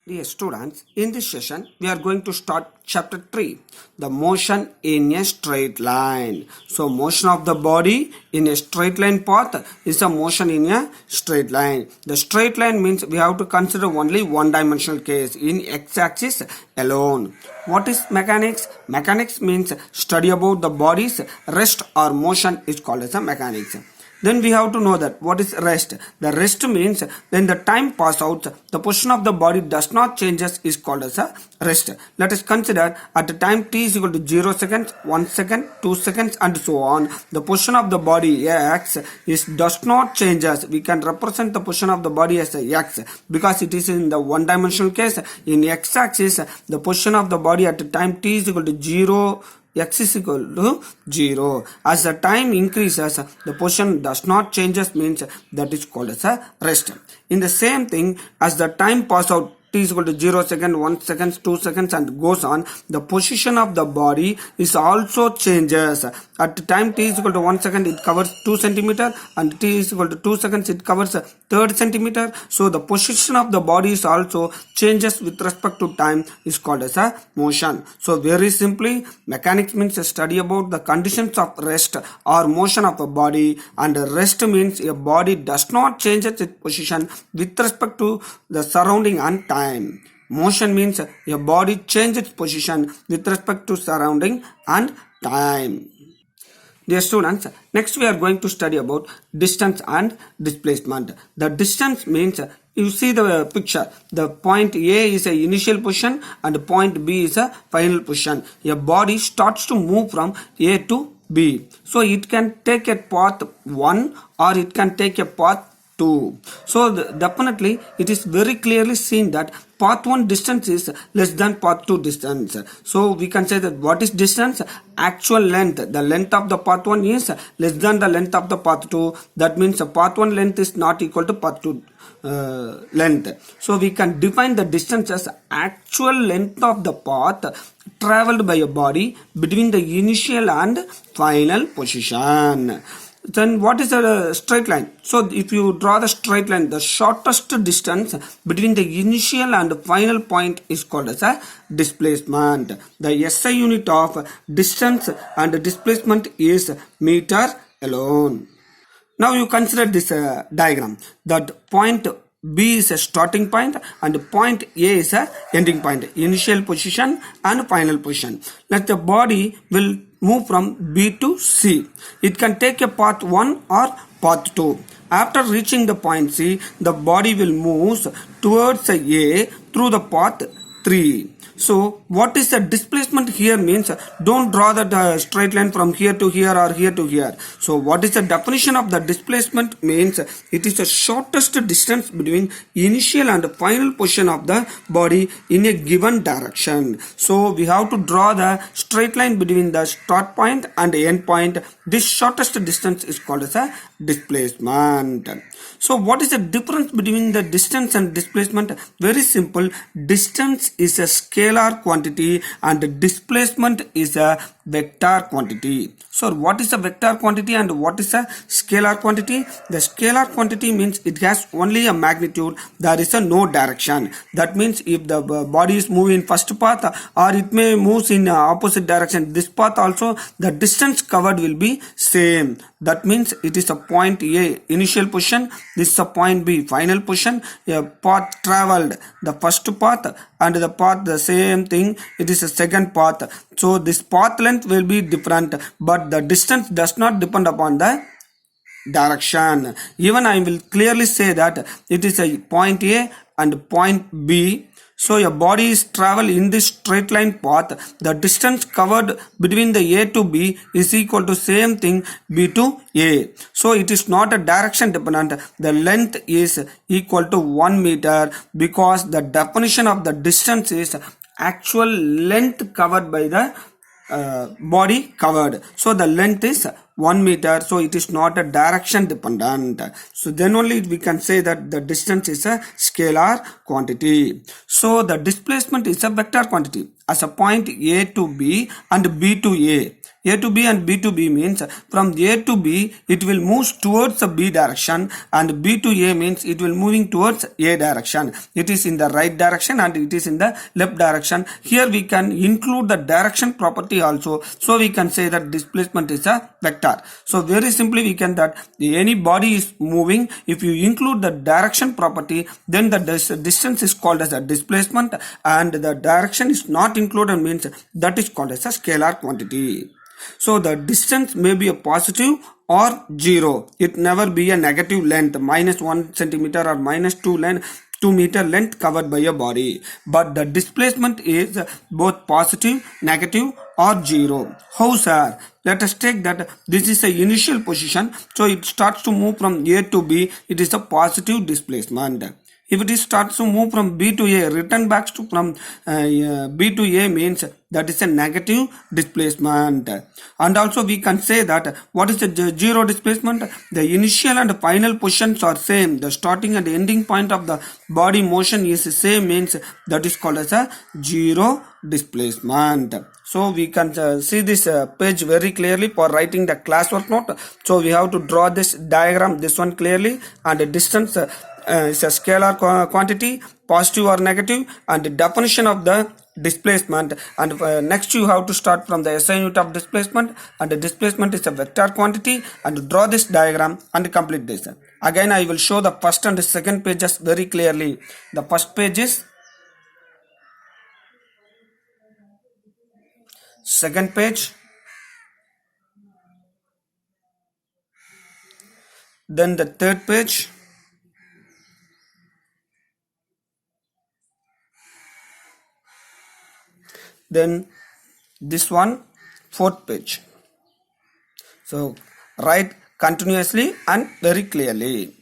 Dear students, in this session we are going to start chapter 3, the motion in a straight line. So motion of the body in a straight line path is a motion in a straight line. The straight line means we have to consider only one dimensional case in x-axis alone. What is mechanics? Mechanics means study about the body's rest or motion is called as a mechanics. Then we have to know that what is rest. The rest means when the time pass out, the position of the body does not changes is called as a rest. Let us consider at the time t is equal to 0 seconds, 1 second, 2 seconds and so on. The position of the body x does not changes. We can represent the position of the body as a x because it is in the one dimensional case. In x axis, the position of the body at the time t is equal to 0, x is equal to 0. As the time increases, the position does not changes means that is called as a rest. In the same thing, as the time pass out, t is equal to 0 second, 1 second, 2 seconds and goes on, the position of the body is also changes. At the time t is equal to 1 second, it covers 2 centimeter and t is equal to 2 seconds, it covers 3 centimeter. So the position of the body is also changes with respect to time is called as a motion. So very simply, mechanics means a study about the conditions of rest or motion of a body, and rest means a body does not change its position with respect to the surrounding and time. Motion means a body changes its position with respect to surrounding and time. Dear students, next we are going to study about distance and displacement. The distance means, you see the picture, the point A is a initial position and point B is a final position. A body starts to move from A to B. So it can take a path 1 or it can take a path 2. So definitely it is very clearly seen that path 1 distance is less than path 2 distance. So we can say that what is distance? Actual length. The length of the path 1 is less than the length of the path 2. That means path 1 length is not equal to path 2 length. So we can define the distance as actual length of the path traveled by a body between the initial and final position. Then what is a straight line? So if you draw the straight line, the shortest distance between the initial and final point is called as a displacement. The SI unit of distance and displacement is meter alone. Now you consider this diagram. That point B is a starting point and point A is a ending point, initial position and final position. Let the body will move from B to C. It can take a path 1 or path 2. After reaching the point C, the body will move towards A through the path 3. So what is the displacement here means, don't draw the straight line from here to here or here to here. So what is the definition of the displacement means, it is the shortest distance between initial and final position of the body in a given direction. So we have to draw the straight line between the start point and end point. This shortest distance is called as a displacement. So what is the difference between the distance and displacement? Very simple. Distance is a scalar quantity and displacement is a vector quantity. So what is a vector quantity and what is a scalar quantity? The scalar quantity means it has only a magnitude. There is a no direction. That means if the body is moving first path or it may move in opposite direction, this path also, the distance covered will be same. That means it is a point A, initial position. This is a point B, final position. A path traveled, the first path, and the path the same thing. It is a second path. So this path length will be different, but the distance does not depend upon the direction. Even I will clearly say that it is a point A and point B. So a body is travel in this straight line path. The distance covered between the A to B is equal to same thing B to A. So it is not a direction dependent. The length is equal to 1 meter because the definition of the distance is actual length covered by the body covered. So the length is 1 meter, so it is not a direction dependent. So then only we can say that the distance is a scalar quantity. So the displacement is a vector quantity. As a point A to B and B to A, A to B and B to B means from A to B it will move towards the B direction, and B to A means it will moving towards A direction. It is in the right direction and it is in the left direction. Here we can include the direction property also. So we can say that displacement is a vector. So very simply we can that any body is moving, if you include the direction property, then the distance is called as a displacement, and the direction is not included means that is called as a scalar quantity. So the distance may be a positive or 0. It never be a negative length, minus 1 centimeter or minus 2 meter length covered by a body. But the displacement is both positive, negative or 0. How, sir? Let us take that this is the initial position. So it starts to move from A to B. It is a positive displacement. If it starts to move from B to A, return back to from B to A means that is a negative displacement. And also we can say that what is the zero displacement? The initial and final positions are same. The starting and ending point of the body motion is same means that is called as a zero displacement. So we can see this page very clearly for writing the classwork note. So we have to draw this diagram, this one clearly, and the distance is a scalar quantity, positive or negative, and the definition of the displacement. And next you have to start from the SI unit of displacement, and the displacement is a vector quantity, and draw this diagram and complete this. Again I will show the first and the second pages very clearly. The first page is, second page, then the third page, then this one, fourth page. So write continuously and very clearly.